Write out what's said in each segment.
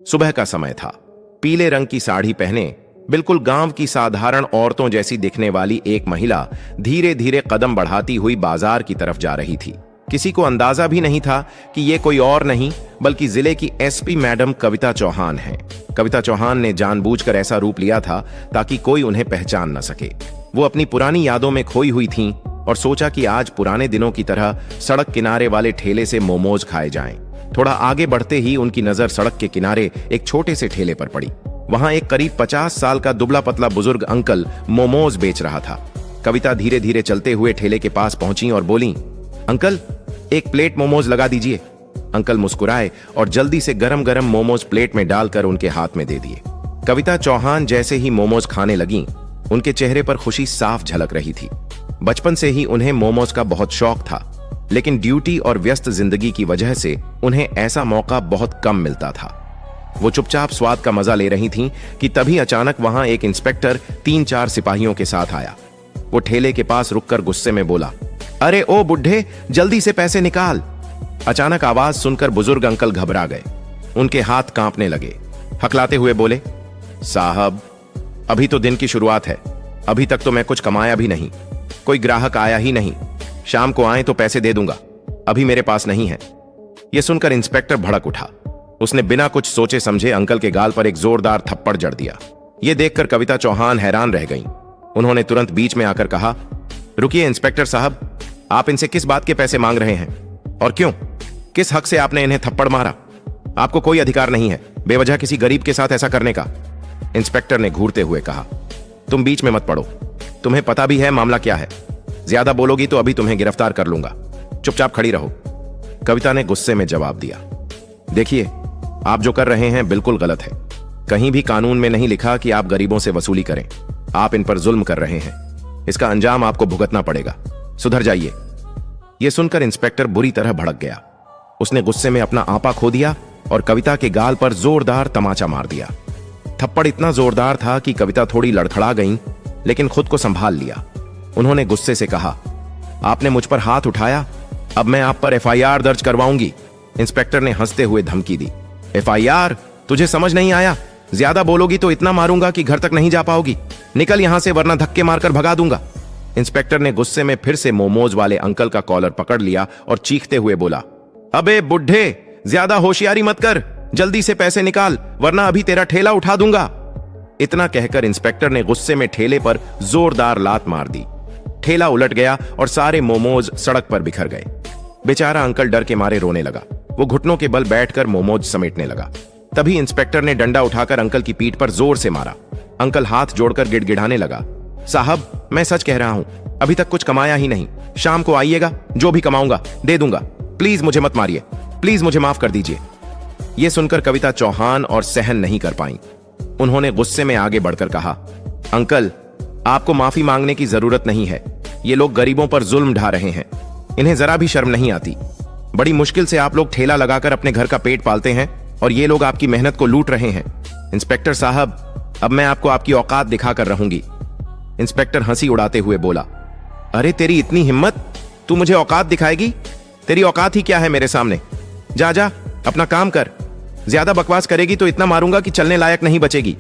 सुबह का समय था। पीले रंग की साड़ी पहने बिल्कुल गांव की साधारण औरतों जैसी दिखने वाली एक महिला धीरे धीरे कदम बढ़ाती हुई बाजार की तरफ जा रही थी। किसी को अंदाजा भी नहीं था कि ये कोई और नहीं बल्कि जिले की एसपी मैडम कविता चौहान है। कविता चौहान ने जानबूझकर ऐसा रूप लिया था ताकि कोई उन्हें पहचान न सके। वो अपनी पुरानी यादों में खोई हुई थीं और सोचा कि आज पुराने दिनों की तरह सड़क किनारे वाले ठेले से मोमोज खाए जाएं। थोड़ा आगे बढ़ते ही उनकी नजर सड़क के किनारे एक छोटे से ठेले पर पड़ी। वहां एक करीब 50 साल का दुबला पतला बुजुर्ग अंकल मोमोज बेच रहा था। कविता धीरे धीरे चलते हुए ठेले के पास पहुंची और बोली, अंकल एक प्लेट मोमोज लगा दीजिए। अंकल मुस्कुराए और जल्दी से गरम गरम मोमोज प्लेट में डालकर उनके हाथ में दे दिए। कविता चौहान जैसे ही मोमोज खाने लगी, उनके चेहरे पर खुशी साफ झलक रही थी। बचपन से ही उन्हें मोमोज का बहुत शौक था, लेकिन ड्यूटी और व्यस्त जिंदगी की वजह से उन्हें ऐसा मौका बहुत कम मिलता था। वो चुपचाप स्वाद का मजा ले रही थीं कि तभी अचानक वहां एक इंस्पेक्टर 3-4 सिपाहियों के साथ आया। वो ठेले के पास रुककर गुस्से में बोला, अरे ओ बुढ़े, जल्दी से पैसे निकाल। अचानक आवाज सुनकर बुजुर्ग अंकल घबरा गए। उनके हाथ कांपने लगे। हकलाते हुए बोले, साहब अभी तो दिन की शुरुआत है, अभी तक तो मैं कुछ कमाया भी नहीं, कोई ग्राहक आया ही नहीं, शाम को आए तो पैसे दे दूंगा, अभी मेरे पास नहीं है। यह सुनकर इंस्पेक्टर भड़क उठा। उसने बिना कुछ सोचे समझे अंकल के गाल पर एक जोरदार थप्पड़ जड़ दिया। यह देखकर कविता चौहान हैरान रह गईं। उन्होंने तुरंत बीच में आकर कहा, रुकिए इंस्पेक्टर साहब, आप इनसे किस बात के पैसे मांग रहे हैं और क्यों? किस हक से आपने इन्हें थप्पड़ मारा? आपको कोई अधिकार नहीं है बेवजह किसी गरीब के साथ ऐसा करने का। इंस्पेक्टर ने घूरते हुए कहा, तुम बीच में मत पड़ो, तुम्हें पता भी है मामला क्या है। ज्यादा बोलोगी तो अभी तुम्हें गिरफ्तार कर लूंगा, चुपचाप खड़ी रहो। कविता ने गुस्से में जवाब दिया, देखिए आप जो कर रहे हैं बिल्कुल गलत है। कहीं भी कानून में नहीं लिखा कि आप गरीबों से वसूली करें। आप इन पर जुल्म कर रहे हैं, इसका अंजाम आपको भुगतना पड़ेगा, सुधर जाइए। यह सुनकर इंस्पेक्टर बुरी तरह भड़क गया। उसने गुस्से में अपना आपा खो दिया और कविता के गाल पर जोरदार तमाचा मार दिया। थप्पड़ इतना जोरदार था कि कविता थोड़ी लड़खड़ा गई, लेकिन खुद को संभाल लिया। उन्होंने गुस्से से कहा, आपने मुझ पर हाथ उठाया, अब मैं आप पर एफआईआर दर्ज करवाऊंगी। इंस्पेक्टर ने हंसते हुए धमकी दी, एफआईआर? तुझे समझ नहीं आया? ज्यादा बोलोगी तो इतना मारूंगा कि घर तक नहीं जा पाओगी। निकल यहां से वरना धक्के मारकर भगा दूंगा। इंस्पेक्टर ने गुस्से में फिर से मोमोज वाले अंकल का कॉलर पकड़ लिया और चीखते हुए बोला, अबे बुढ़े, ज्यादा होशियारी मत कर, जल्दी से पैसे निकाल वरना अभी तेरा ठेला उठा दूंगा। इतना कहकर इंस्पेक्टर ने गुस्से में ठेले पर जोरदार लात मार दी। ठेला उलट गया और सारे मोमोज सड़क पर बिखर गए। बेचारा अंकल डर के मारे रोने लगा। वो घुटनों के बल बैठकर मोमोज समेटने लगा। तभी इंस्पेक्टर ने डंडा उठाकर अंकल की पीठ पर जोर से मारा। अंकल हाथ जोड़कर गिड़गिड़ाने लगा, साहब मैं सच कह रहा हूं, अभी तक कुछ कमाया ही नहीं, शाम को आइएगा, जो भी कमाऊंगा दे दूंगा, प्लीज मुझे मत मारिए, प्लीज मुझे माफ कर दीजिए। यह सुनकर कविता चौहान और सहन नहीं कर पाई। उन्होंने गुस्से में आगे बढ़कर कहा, अंकल आपको माफी मांगने की जरूरत नहीं है, ये लोग गरीबों पर जुल्म ढा रहे हैं, इन्हें जरा भी शर्म नहीं आती। बड़ी मुश्किल से आप लोग ठेला लगाकर अपने घर का पेट पालते हैं और ये लोग आपकी मेहनत को लूट रहे हैं। इंस्पेक्टर साहब अब मैं आपको आपकी औकात दिखाकर रहूंगी। इंस्पेक्टर हंसी उड़ाते हुए बोला, अरे तेरी इतनी हिम्मत, तू मुझे औकात दिखाएगी? तेरी औकात ही क्या है मेरे सामने? जा जा अपना काम कर, ज्यादा बकवास करेगी तो इतना मारूंगा कि चलने लायक नहीं बचेगी।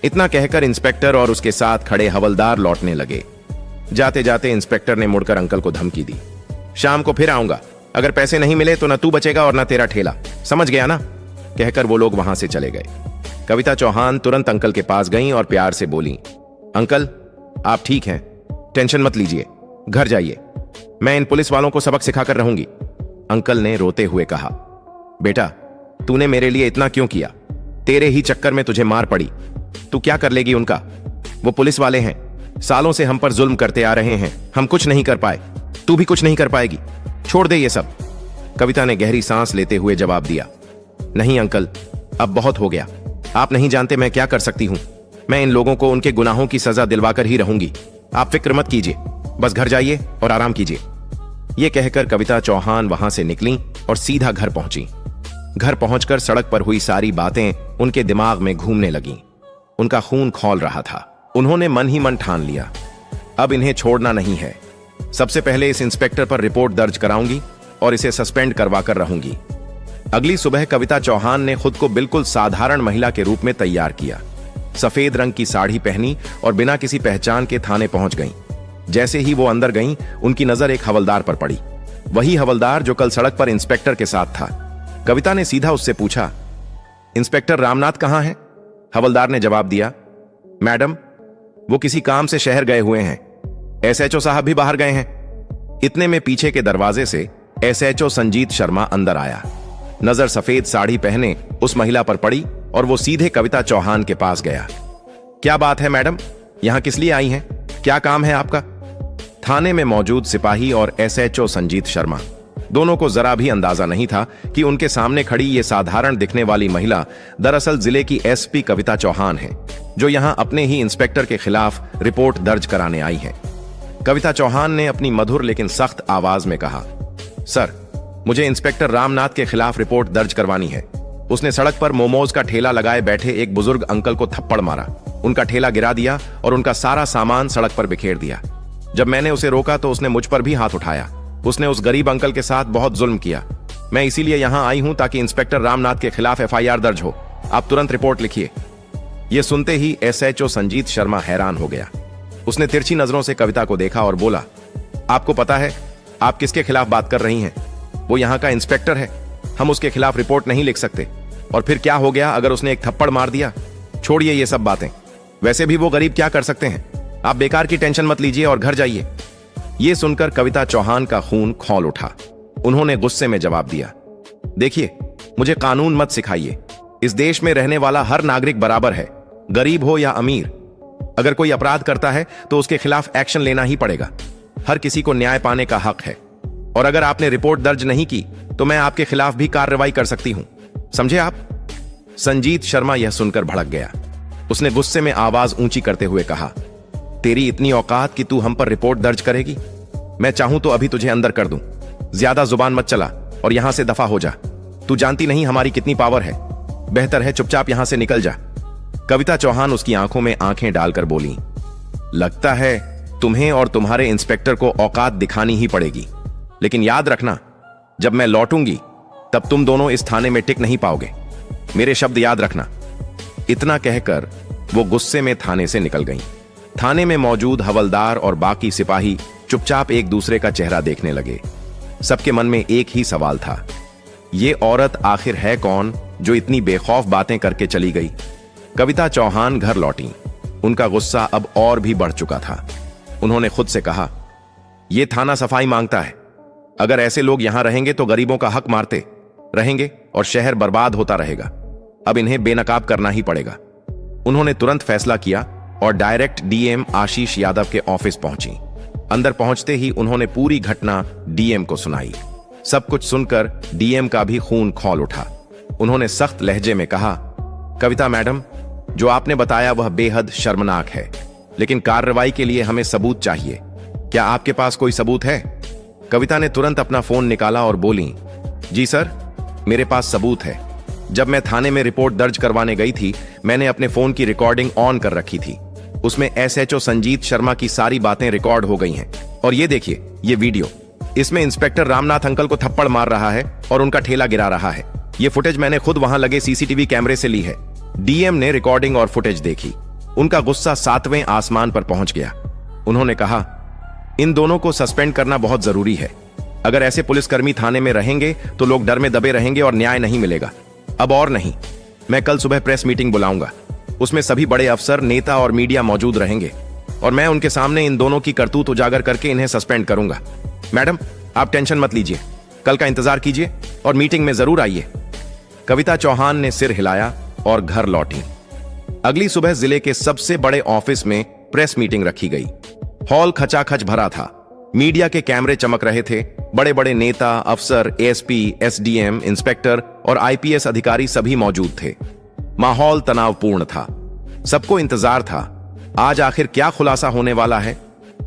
इतना कहकर इंस्पेक्टर और उसके साथ खड़े हवलदार लौटने लगे। जाते जाते इंस्पेक्टर ने मुड़कर अंकल को धमकी दी, शाम को फिर आऊंगा, अगर पैसे नहीं मिले तो ना तू बचेगा और ना तेरा ठेला, समझ गया ना? कहकर वो लोग वहां से चले गए। कविता चौहान तुरंत अंकल के पास गईं और प्यार से बोली, अंकल आप ठीक हैं, टेंशन मत लीजिए, घर जाइए, मैं इन पुलिस वालों को सबक सिखाकर रहूंगी। अंकल ने रोते हुए कहा, बेटा तूने मेरे लिए इतना क्यों किया? तेरे ही चक्कर में तुझे मार पड़ी, तू क्या कर लेगी उनका? वो पुलिस वाले हैं, सालों से हम पर जुल्म करते आ रहे हैं, हम कुछ नहीं कर पाए, तू भी कुछ नहीं कर पाएगी, छोड़ दे ये सब। कविता ने गहरी सांस लेते हुए जवाब दिया, नहीं अंकल अब बहुत हो गया, आप नहीं जानते मैं क्या कर सकती हूं, मैं इन लोगों को उनके गुनाहों की सजा दिलवाकर ही रहूंगी, आप फिक्र मत कीजिए, बस घर जाइए और आराम कीजिए। यह कहकर कविता चौहान वहां से निकली और सीधा घर पहुंची। घर पहुंचकर सड़क पर हुई सारी बातें उनके दिमाग में घूमने लगीं। उनका खून खौल रहा था। उन्होंने मन ही मन ठान लिया, अब इन्हें छोड़ना नहीं है, सबसे पहले इस इंस्पेक्टर पर रिपोर्ट दर्ज कराऊंगी और इसे सस्पेंड करवाकर रहूंगी। अगली सुबह कविता चौहान ने खुद को बिल्कुल साधारण महिला के रूप में तैयार किया। सफेद रंग की साड़ी पहनी और बिना किसी पहचान के थाने पहुंच गईं। जैसे ही वो अंदर गईं, उनकी नजर एक हवलदार पर पड़ी। वही हवलदार जो कल सड़क पर इंस्पेक्टर के साथ था। कविता ने सीधा उससे पूछा, इंस्पेक्टर रामनाथ कहां है? हवलदार ने जवाब दिया, मैडम, वो किसी काम से शहर गए हुए हैं। एसएचओ साहब भी बाहर गए हैं। इतने में पीछे के दरवाजे से एसएचओ संजीत शर्मा अंदर आया। नजर सफेद साड़ी पहने उस महिला पर पड़ी और वो सीधे कविता चौहान के पास गया। क्या बात है मैडम, यहां किस लिए आई हैं? क्या काम है आपका? थाने में मौजूद सिपाही और एसएचओ संजीत शर्मा दोनों को जरा भी अंदाजा नहीं था कि उनके सामने खड़ी ये साधारण दिखने वाली महिला दरअसल जिले की एसपी कविता चौहान है, जो यहां अपने ही इंस्पेक्टर के खिलाफ रिपोर्ट दर्ज कराने आई है। कविता चौहान ने अपनी मधुर लेकिन सख्त आवाज में कहा, सर, मुझे इंस्पेक्टर रामनाथ के खिलाफ रिपोर्ट दर्ज करवानी है। उसने सड़क पर मोमोज का ठेला लगाए बैठे एक बुजुर्ग अंकल को थप्पड़ मारा, उनका ठेला गिरा दिया और उनका सारा सामान सड़क पर बिखेर दिया। जब मैंने उसे रोका तो उसने मुझ पर भी हाथ उठाया। उसने उस गरीब अंकल के साथ बहुत जुल्म किया। मैं इसीलिए यहां आई हूं ताकि इंस्पेक्टर रामनाथ के खिलाफ एफआईआर दर्ज हो। आप तुरंत रिपोर्ट लिखिए। यह सुनते ही एसएचओ संजीत शर्मा हैरान हो गया। उसने तिरछी नजरों से कविता को देखा और बोला, आपको पता है आप किसके खिलाफ बात कर रही हैं? वो यहां का इंस्पेक्टर है। हम उसके खिलाफ रिपोर्ट नहीं लिख सकते। और फिर क्या हो गया अगर उसने एक थप्पड़ मार दिया? छोड़िए ये सब बातें। वैसे भी वो गरीब क्या कर सकते हैं? आप बेकार की टेंशन मत लीजिए और घर जाइए। यह सुनकर कविता चौहान का खून खौल उठा। उन्होंने गुस्से में जवाब दिया, देखिए, मुझे कानून मत सिखाइए। इस देश में रहने वाला हर नागरिक बराबर है, गरीब हो या अमीर। अगर कोई अपराध करता है तो उसके खिलाफ एक्शन लेना ही पड़ेगा। हर किसी को न्याय पाने का हक है। और अगर आपने रिपोर्ट दर्ज नहीं की तो मैं आपके खिलाफ भी कार्रवाई कर सकती हूं, समझे आप? संजीत शर्मा यह सुनकर भड़क गया। उसने गुस्से में आवाज ऊंची करते हुए कहा, तेरी इतनी औकात कि तू हम पर रिपोर्ट दर्ज करेगी? मैं चाहूं तो अभी तुझे अंदर कर दूं। ज्यादा जुबान मत चला और यहां से दफा हो जा। तू जानती नहीं हमारी कितनी पावर है। बेहतर है चुपचाप यहां से निकल जा। कविता चौहान उसकी आंखों में आंखें डालकर बोली, लगता है तुम्हें और तुम्हारे इंस्पेक्टर को औकात दिखानी ही पड़ेगी। लेकिन याद रखना, जब मैं लौटूंगी तब तुम दोनों इस थाने में टिक नहीं पाओगे। मेरे शब्द याद रखना। इतना कहकर वो गुस्से में थाने से निकल गईं। थाने में मौजूद हवलदार और बाकी सिपाही चुपचाप एक दूसरे का चेहरा देखने लगे। सबके मन में एक ही सवाल था, ये औरत आखिर है कौन जो इतनी बेखौफ बातें करके चली गई? कविता चौहान घर लौटी। उनका गुस्सा अब और भी बढ़ चुका था। उन्होंने खुद से कहा, यह थाना सफाई मांगता है। अगर ऐसे लोग यहां रहेंगे तो गरीबों का हक मारते रहेंगे और शहर बर्बाद होता रहेगा। अब इन्हें बेनकाब करना ही पड़ेगा। उन्होंने तुरंत फैसला किया और डायरेक्ट डीएम आशीष यादव के ऑफिस पहुंची। अंदर पहुंचते ही उन्होंने पूरी घटना डीएम को सुनाई। सब कुछ सुनकर डीएम का भी खून खौल उठा। उन्होंने सख्त लहजे में कहा, कविता मैडम, जो आपने बताया वह बेहद शर्मनाक है, लेकिन कार्रवाई के लिए हमें सबूत चाहिए। क्या आपके पास कोई सबूत है? कविता ने तुरंत अपना फोन निकाला और बोली, जी सर, मेरे पास सबूत है। जब मैं थाने में रिपोर्ट दर्ज करवाने गई थी, मैंने अपने फोन की रिकॉर्डिंग ऑन कर रखी थी। उसमें एसएचओ संजीत शर्मा की सारी बातें रिकॉर्ड हो गई हैं। और ये देखिए, ये वीडियो, इसमें इंस्पेक्टर रामनाथ अंकल को थप्पड़ मार रहा है और उनका ठेला गिरा रहा है। ये फुटेज मैंने खुद वहां लगे सीसीटीवी कैमरे से ली है। डीएम ने रिकॉर्डिंग और फुटेज देखी। उनका गुस्सा 7वें आसमान पर पहुंच गया। उन्होंने कहा, इन दोनों को सस्पेंड करना बहुत जरूरी है। अगर ऐसे पुलिसकर्मी थाने में रहेंगे तो लोग डर में दबे रहेंगे और न्याय नहीं मिलेगा। अब और नहीं, मैं कल सुबह प्रेस मीटिंग बुलाऊंगा। उसमें सभी बड़े अफसर, नेता और मीडिया मौजूद रहेंगे और मैं उनके सामने इन दोनों की करतूत उजागर करके इन्हें सस्पेंड करूंगा। मैडम, आप टेंशन मत लीजिए, कल का इंतजार कीजिए और मीटिंग में जरूर आइए। कविता चौहान ने सिर हिलाया और घर लौटी। अगली सुबह जिले के सबसे बड़े ऑफिस में प्रेस मीटिंग रखी गई। हॉल खचाखच भरा था। मीडिया के कैमरे चमक रहे थे। बड़े बड़े नेता, अफसर, एएसपी, एसडीएम, इंस्पेक्टर और आईपीएस अधिकारी सभी मौजूद थे। माहौल तनावपूर्ण था। सबको इंतजार था, आज आखिर क्या खुलासा होने वाला है।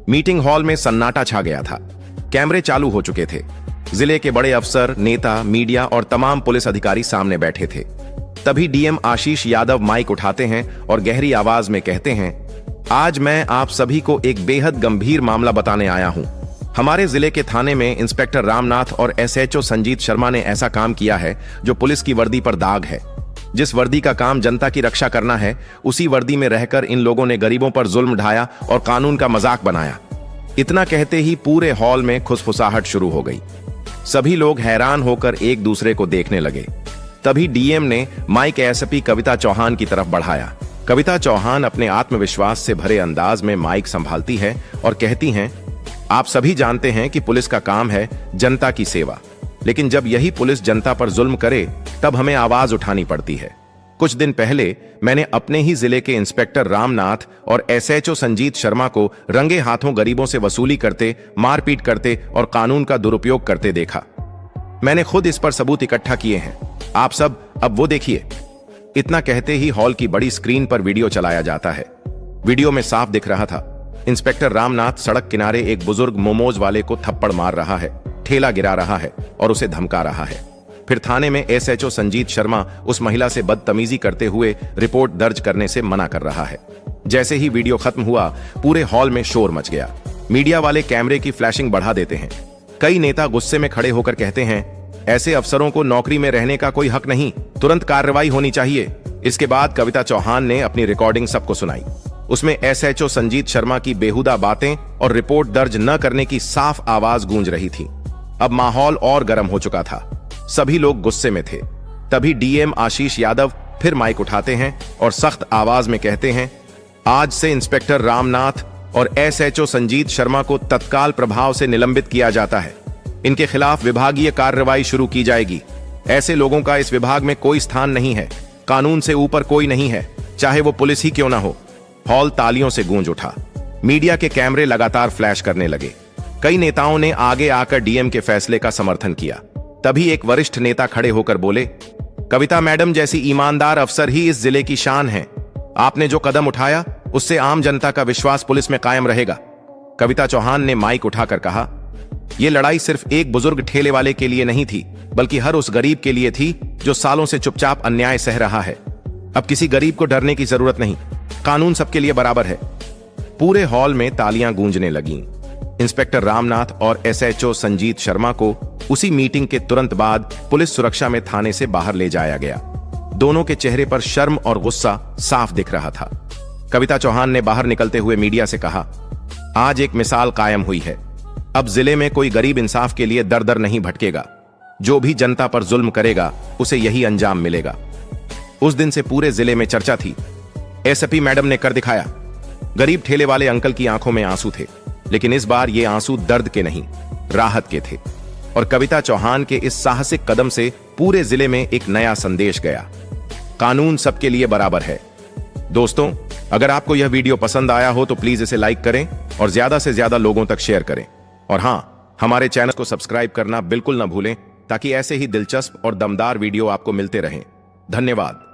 मीटिंग हॉल में सन्नाटा छा गया था। कैमरे चालू हो चुके थे। जिले के बड़े अफसर, नेता, मीडिया और तमाम पुलिस अधिकारी सामने बैठे थे। तभी डीएम आशीष यादव माइक उठाते हैं और गहरी आवाज में कहते हैं, आज मैं आप सभी को एक बेहद गंभीर मामला बताने आया हूं। हमारे जिले के थाने में इंस्पेक्टर रामनाथ और एसएचओ संजीत शर्मा ने ऐसा काम किया है जो पुलिस की वर्दी पर दाग है। जिस वर्दी का काम जनता की रक्षा करना है, उसी वर्दी में रहकर इन लोगों ने गरीबों पर जुल्म ढाया और कानून का मजाक बनाया। इतना कहते ही पूरे हॉल में खुसफुसाहट शुरू हो गई। सभी लोग हैरान होकर एक दूसरे को देखने लगे। तभी डीएम ने माइक एसपी कविता चौहान की तरफ बढ़ाया। कविता चौहान अपने आत्मविश्वास से भरे अंदाज में माइक संभालती है और कहती हैं, आप सभी जानते हैं कि पुलिस का काम है जनता की सेवा, लेकिन जब यही पुलिस जनता पर जुल्म करे तब हमें आवाज उठानी पड़ती है। कुछ दिन पहले मैंने अपने ही जिले के इंस्पेक्टर रामनाथ और एसएचओ संजीत शर्मा को रंगे हाथों गरीबों से वसूली करते, मारपीट करते और कानून का दुरुपयोग करते देखा। मैंने खुद इस पर सबूत इकट्ठा किए हैं। आप सब अब वो देखिए। इतना कहते ही हॉल की बड़ी स्क्रीन पर वीडियो चलाया जाता है। वीडियो में साफ दिख रहा था, इंस्पेक्टर रामनाथ सड़क किनारे एक बुजुर्ग मोमोज वाले को थप्पड़ मार रहा है, ठेला गिरा रहा है और उसे धमका रहा है। फिर थाने में एसएचओ संजीत शर्मा उस महिला से बदतमीजी करते हुए रिपोर्ट दर्ज करने से मना कर रहा है। जैसे ही वीडियो खत्म हुआ, पूरे हॉल में शोर मच गया। मीडिया वाले कैमरे की फ्लैशिंग बढ़ा देते हैं। कई नेता गुस्से में खड़े होकर कहते हैं, ऐसे अफसरों को नौकरी में रहने का कोई हक नहीं, तुरंत कार्रवाई होनी चाहिए। इसके बाद कविता चौहान ने अपनी रिकॉर्डिंग सबको सुनाई। उसमें एसएचओ संजीत शर्मा की बेहुदा बातें और रिपोर्ट दर्ज न करने की साफ आवाज गूंज रही थी। अब माहौल और गर्म हो चुका था। सभी लोग गुस्से में थे। तभी डीएम आशीष यादव फिर माइक उठाते हैं और सख्त आवाज में कहते हैं, आज से इंस्पेक्टर रामनाथ और एसएचओ संजीत शर्मा को तत्काल प्रभाव से निलंबित किया जाता है। इनके खिलाफ विभागीय कार्रवाई शुरू की जाएगी। ऐसे लोगों का इस विभाग में कोई स्थान नहीं है। कानून से ऊपर कोई नहीं है, चाहे वो पुलिस ही क्यों ना हो। हॉल तालियों से गूंज उठा। मीडिया के कैमरे लगातार फ्लैश करने लगे। कई नेताओं ने आगे आकर डीएम के फैसले का समर्थन किया। तभी एक वरिष्ठ नेता खड़े होकर बोले, कविता मैडम जैसी ईमानदार अफसर ही इस जिले की शान है। आपने जो कदम उठाया उससे आम जनता का विश्वास पुलिस में कायम रहेगा। कविता चौहान ने माइक उठाकर कहा, यह लड़ाई सिर्फ एक बुजुर्ग ठेले वाले के लिए नहीं थी, बल्कि हर उस गरीब के लिए थी जो सालों से चुपचाप अन्याय सह रहा है। अब किसी गरीब को डरने की जरूरत नहीं, कानून सबके लिए बराबर है। पूरे हॉल में तालियां गूंजने लगीं। इंस्पेक्टर रामनाथ और एसएचओ संजीत शर्मा को उसी मीटिंग के तुरंत बाद पुलिस सुरक्षा में थाने से बाहर ले जाया गया। दोनों के चेहरे पर शर्म और गुस्सा साफ दिख रहा था। कविता चौहान ने बाहर निकलते हुए मीडिया से कहा, आज एक मिसाल कायम हुई है। अब जिले में कोई गरीब इंसाफ के लिए दर दर नहीं भटकेगा। जो भी जनता पर जुल्म करेगा उसे यही अंजाम मिलेगा। उस दिन से पूरे जिले में चर्चा थी। एसपी मैडम ने कर दिखाया। गरीब ठेले वाले अंकल की आंखों में आंसू थे, लेकिन इस बार ये आंसू दर्द के नहीं, राहत के थे। और कविता चौहान के इस साहसिक कदम से पूरे जिले में एक नया संदेश गया, कानून सबके लिए बराबर है। दोस्तों, अगर आपको यह वीडियो पसंद आया हो तो प्लीज इसे लाइक करें और ज्यादा से ज्यादा लोगों तक शेयर करें। और हां, हमारे चैनल को सब्सक्राइब करना बिल्कुल ना भूलें, ताकि ऐसे ही दिलचस्प और दमदार वीडियो आपको मिलते रहें। धन्यवाद।